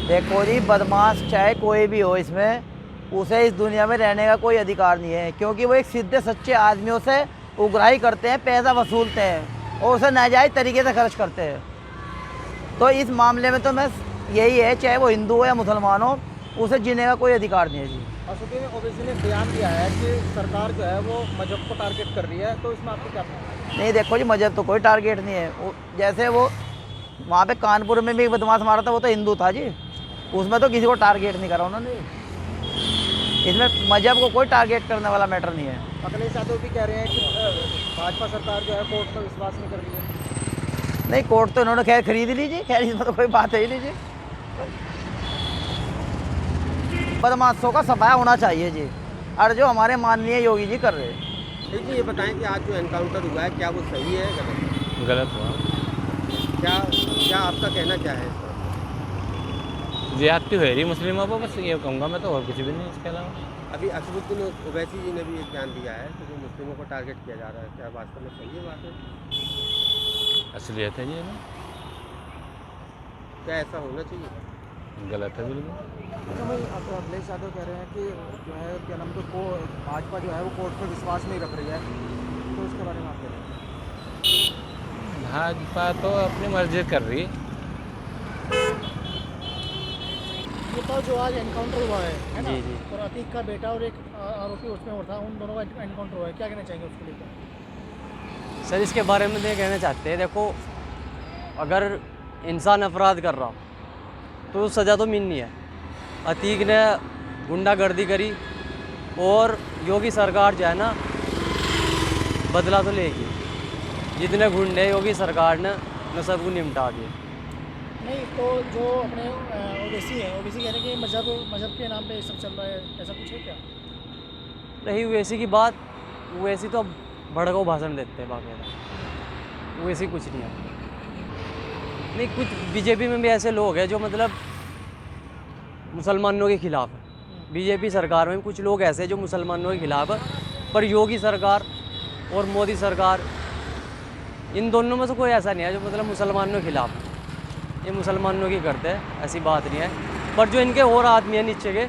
देखो जी, बदमाश चाहे कोई भी हो, इसमें उसे इस दुनिया में रहने का कोई अधिकार नहीं है, क्योंकि वो एक सीधे सच्चे आदमियों से उगराही करते हैं, पैसा वसूलते हैं और उसे नाजायज़ तरीके से खर्च करते हैं। तो इस मामले में तो मैं यही है, चाहे वो हिंदू हो या मुसलमान हो, उसे जीने का कोई अधिकार नहीं है जी। असदुद्दीन ओवैसी ने बयान दिया है कि सरकार जो है वो मजहब को टारगेट कर रही है, तो इसमें आपको क्या कहना है? नहीं देखो जी, मजहब तो कोई टारगेट नहीं है। जैसे वो वहाँ पे कानपुर में भी एक बदमाश मारा था, वो तो हिंदू था जी, उसमें तो किसी को टारगेट नहीं करा उन्होंने। इसमें मजहब को कोई टारगेट करने वाला मैटर नहीं है। अखिलेश यादव भी कह रहे हैं कि भाजपा सरकार जो है कोर्ट पर विश्वास नहीं कर रही है। नहीं, कोर्ट तो इन्होंने खैर खरीद लीजिए, खैर इसमें तो कोई बात है ही नहीं जी। बदमाशों का सफाया होना चाहिए जी, और जो हमारे माननीय योगी जी कर रहे हैं। देखिए, ये बताएं कि आज जो एनकाउंटर हुआ है, क्या वो सही है गलत? गलत हुआ। क्या क्या आपका कहना क्या है इस पर? ज्यादती हो रही मुस्लिमों पर, बस ये कहूँगा मैं तो, और कुछ भी नहीं इसके अलावा। अभी असदुद्दीन ओवैसी जी ने भी एक बयान दिया है कि जो मुस्लिमों को टारगेट किया जा रहा है, क्या वास्तव में सही है बात है? असलियत है जी ये, क्या ऐसा होना चाहिए? गलत है बिल्कुल। अच्छा भाई, अब अखिलेश यादव कह रहे हैं कि जो है क्या नाम को भाजपा जो है वो कोर्ट पर विश्वास नहीं रख रही है, तो उसके बारे में आप कह रहे हैं? भाजपा तो अपनी मर्जी कर रही। ये तो जो आज एनकाउंटर हुआ है ना? जी जी। और अतीक का बेटा और एक आरोपी उसमें और था, उन दोनों का एनकाउंटर हुआ है, क्या कहना चाहेंगे उसके लिए? सर इसके बारे में ये कहना चाहते हैं, देखो अगर इंसान अपराध कर रहा तो सज़ा तो मिलनी है। अतीक ने गुंडागर्दी करी और योगी सरकार जो है ना बदला तो लेगी। जितने गुंडे योगी सरकार ने सबको निपटा दिए। नहीं तो जो अपने ओवैसी है, ओवैसी कह रहे हैं कि मजहब के नाम पे ये सब चल रहा है, ऐसा कुछ है क्या? रही वैसी की बात, वैसी तो अब भड़काऊ भाषण देते हैं, बाकी वैसी कुछ नहीं है। नहीं, कुछ बीजेपी में भी ऐसे लोग हैं जो मतलब मुसलमानों के खिलाफ है। बीजेपी सरकार में कुछ लोग ऐसे जो मुसलमानों के खिलाफ है, पर योगी सरकार और मोदी सरकार, इन दोनों में से कोई ऐसा नहीं है जो मतलब मुसलमानों के खिलाफ है। ये मुसलमानों की करते हैं, ऐसी बात नहीं है। पर जो इनके और आदमी हैं नीचे के,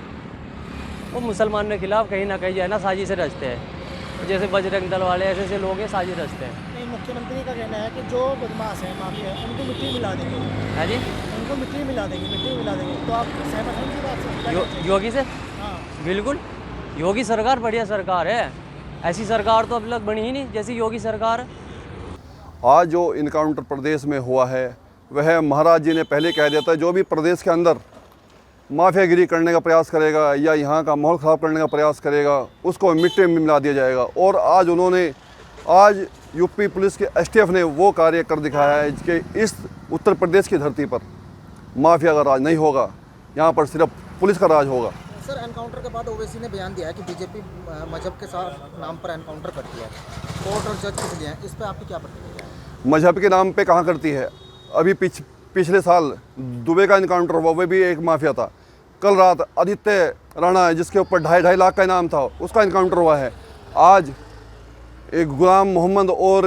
वो मुसलमानों के खिलाफ कहीं ना कहीं जो है ना साजिश रचते हैं। जैसे बजरंग दल वाले ऐसे ऐसे लोग हैं, साजिश रचते हैं। नहीं, मुख्यमंत्री का कहना है कि जो बदमाश है, माफिया है, उनको मिट्टी मिला देंगे। है जी, उनको मिट्टी मिला देंगे। तो आप सहमत हैं इनकी बात से? योगी से हाँ। बिल्कुल। योगी सरकार बढ़िया सरकार है, ऐसी सरकार तो अब तक बनी ही नहीं जैसी योगी सरकार है। आज जो इनकाउंटर प्रदेश में हुआ है, वह महाराज जी ने पहले कह दिया था, जो भी प्रदेश के अंदर माफियागिरी करने का प्रयास करेगा या यहाँ का माहौल ख़राब करने का प्रयास करेगा, उसको मिट्टी में मिला दिया जाएगा। और आज यूपी पुलिस के एसटीएफ ने वो कार्य कर दिखाया है कि इस उत्तर प्रदेश की धरती पर माफिया का राज नहीं होगा, यहाँ पर सिर्फ पुलिस का राज होगा। सर, एनकाउंटर के बाद ओवैसी ने बयान दिया है कि बीजेपी मजहब के साथ नाम पर एनकाउंटर करती है, कोर्ट और जज कुछ दिए हैं, इस पर आपकी क्या प्रतिक्रिया है? मजहब के नाम पे कहाँ करती है? अभी पिछले साल दुबे का इनकाउंटर हुआ, वो भी एक माफिया था। कल रात आदित्य राणा है, जिसके ऊपर 2.5 लाख का इनाम था, उसका इनकाउंटर हुआ है। आज एक गुलाम मोहम्मद और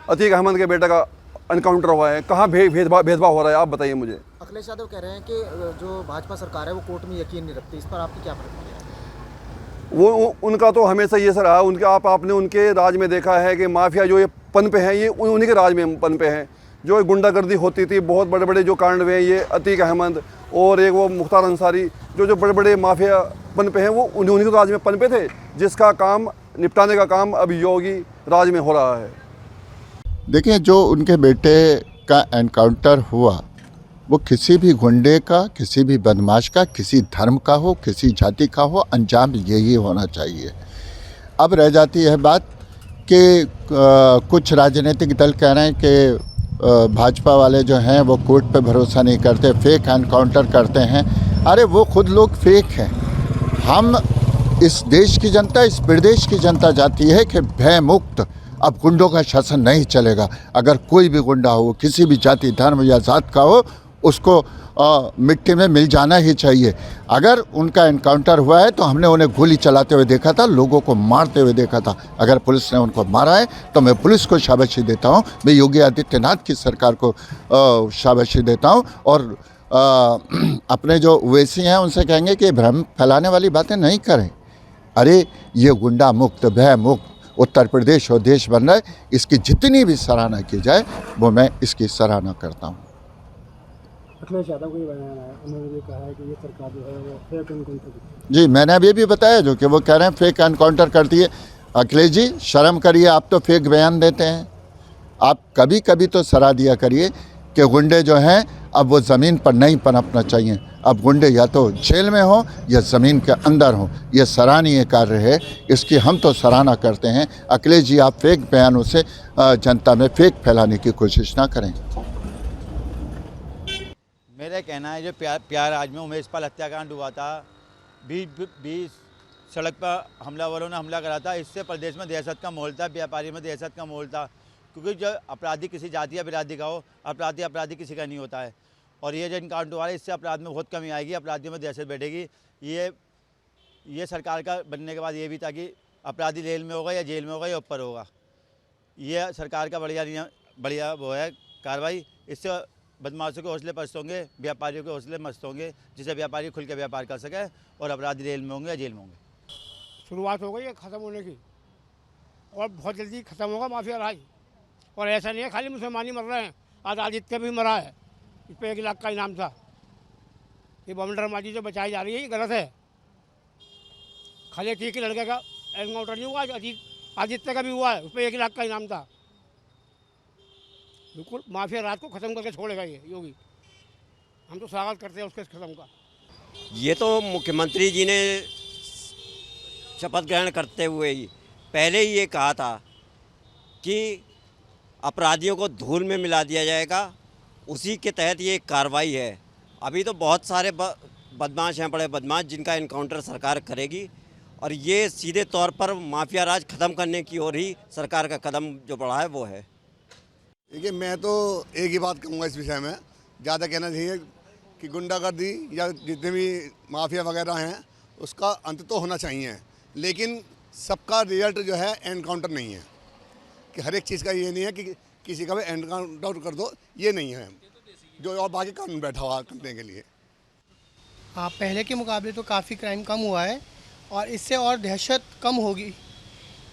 अतीक अहमद के बेटे का इनकाउंटर हुआ है। कहाँ भेदभाव हो रहा है, आप बताइए मुझे। अखिलेश यादव कह रहे हैं कि जो भाजपा सरकार है वो कोर्ट में यकीन नहीं रखती, इस पर आपकी क्या प्रतिक्रिया है? वो उनका तो हमेशा ये सर रहा, उनके आपने उनके राज में देखा है कि माफिया जो ये पनपे हैं, ये उन्हीं के राज में पनपे हैं। जो गुंडागर्दी होती थी, बहुत बड़े बड़े जो कांड हुए हैं, ये अतीक अहमद और एक वो मुख्तार अंसारी, जो बड़े बड़े माफिया पनपे हैं, वो उन्हीं के राज में पनपे थे, जिसका काम निपटाने का काम अब योगी राज में हो रहा है। देखिए, जो उनके बेटे का एनकाउंटर हुआ, वो किसी भी गुंडे का, किसी भी बदमाश का, किसी धर्म का हो, किसी जाति का हो, अंजाम यही होना चाहिए। अब रह जाती है बात कि कुछ राजनीतिक दल कह रहे हैं कि भाजपा वाले जो हैं वो कोर्ट पे भरोसा नहीं करते, फेक एनकाउंटर करते हैं। अरे वो खुद लोग फेक हैं। हम इस देश की जनता, इस प्रदेश की जनता चाहती है कि भय मुक्त अब गुंडों का शासन नहीं चलेगा। अगर कोई भी गुंडा हो, किसी भी जाति, धर्म या जात का हो, उसको मिट्टी में मिल जाना ही चाहिए। अगर उनका एनकाउंटर हुआ है तो हमने उन्हें गोली चलाते हुए देखा था, लोगों को मारते हुए देखा था। अगर पुलिस ने उनको मारा है तो मैं पुलिस को शाबाशी देता हूँ, मैं योगी आदित्यनाथ की सरकार को शाबाशी देता हूँ। और अपने जो ओवैसी हैं उनसे कहेंगे कि भ्रम फैलाने वाली बातें नहीं करें। अरे ये गुंडा मुक्त, भय मुक्त उत्तर प्रदेश और देश बन रहा है, इसकी जितनी भी सराहना की जाए वो मैं इसकी सराहना करता हूँ। अखिलेश यादव को ये बयान आया, उन्होंने भी कहा है कि ये सरकार जो है वो फेक एनकाउंटर। जी, मैंने अभी भी बताया जो कि वो कह रहे हैं फेक एनकाउंटर करती है। अखिलेश जी शर्म करिए, आप तो फेक बयान देते हैं। आप कभी कभी तो सराह दिया करिए कि गुंडे जो हैं अब वो ज़मीन पर नहीं पनपना चाहिए। अब गुंडे या तो जेल में हो या ज़मीन के अंदर हो। ये सराहनीय कार्य है, इसकी हम तो सराहना करते हैं। अखिलेश जी आप फेक बयानों से जनता में फेक फैलाने की कोशिश ना करें। मेरा कहना है जो प्रयागराज में उमेश पाल हत्याकांड हुआ था, 20 सड़क पर हमलावरों ने हमला करा था, इससे प्रदेश में दहशत का माहौल था, व्यापारी में दहशत का माहौल था। क्योंकि जो अपराधी किसी जाति या बिरादरी का हो, अपराधी किसी का नहीं होता है। और ये जो इनकाउंटर हुआ है इससे अपराध में बहुत कमी आएगी, अपराधियों में दहशत बैठेगी। ये सरकार का बनने के बाद ये भी था कि अपराधी जेल में होगा या जेल में होगा या ऊपर होगा। ये सरकार का बढ़िया वो है कार्रवाई। इससे बदमाशों के हौसले पस्त होंगे, व्यापारियों के हौसले मस्त होंगे, जिससे व्यापारी खुल के व्यापार कर सके और अपराधी जेल में होंगे या जेल में होंगे। शुरुआत हो गई है ख़त्म होने की और बहुत जल्दी ख़त्म होगा माफिया राज। और ऐसा नहीं है खाली मुसलमान मर रहे हैं, आज आदित्य भी मरा है, इस पर 1 लाख का इनाम था। ये बम ड्रामाबाजी जो बचाई जा रही है ये गलत है। खाली ठीक ही लड़के का एनकाउंटर नहीं हुआ, आदित्य का भी हुआ है, उस पर 1 लाख का इनाम था। बिल्कुल माफिया राज को ख़त्म करके छोड़ेगा ये योगी। हम तो स्वागत करते हैं उसके ख़त्म का। ये तो मुख्यमंत्री जी ने शपथ ग्रहण करते हुए ही पहले ही ये कहा था कि अपराधियों को धूल में मिला दिया जाएगा, उसी के तहत ये कार्रवाई है। अभी तो बहुत सारे बदमाश हैं, बड़े बदमाश, जिनका इनकाउंटर सरकार करेगी और ये सीधे तौर पर माफिया राज ख़त्म करने की ओर ही सरकार का कदम जो बढ़ा है वो है। देखिए, मैं तो एक ही बात कहूँगा इस विषय में, ज़्यादा कहना चाहिए कि गुंडागर्दी या जितने भी माफिया वगैरह हैं उसका अंत तो होना चाहिए, लेकिन सबका रिजल्ट जो है एनकाउंटर नहीं है। कि हर एक चीज़ का ये नहीं है कि किसी का भी एनकाउंटर कर दो, ये नहीं है जो और बाकी कानून बैठा हुआ करने के लिए। हाँ, पहले के मुकाबले तो काफ़ी क्राइम कम हुआ है और इससे और दहशत कम होगी।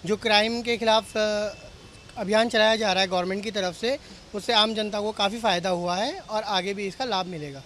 जो क्राइम के खिलाफ अभियान चलाया जा रहा है गवर्नमेंट की तरफ से, उससे आम जनता को काफ़ी फ़ायदा हुआ है और आगे भी इसका लाभ मिलेगा।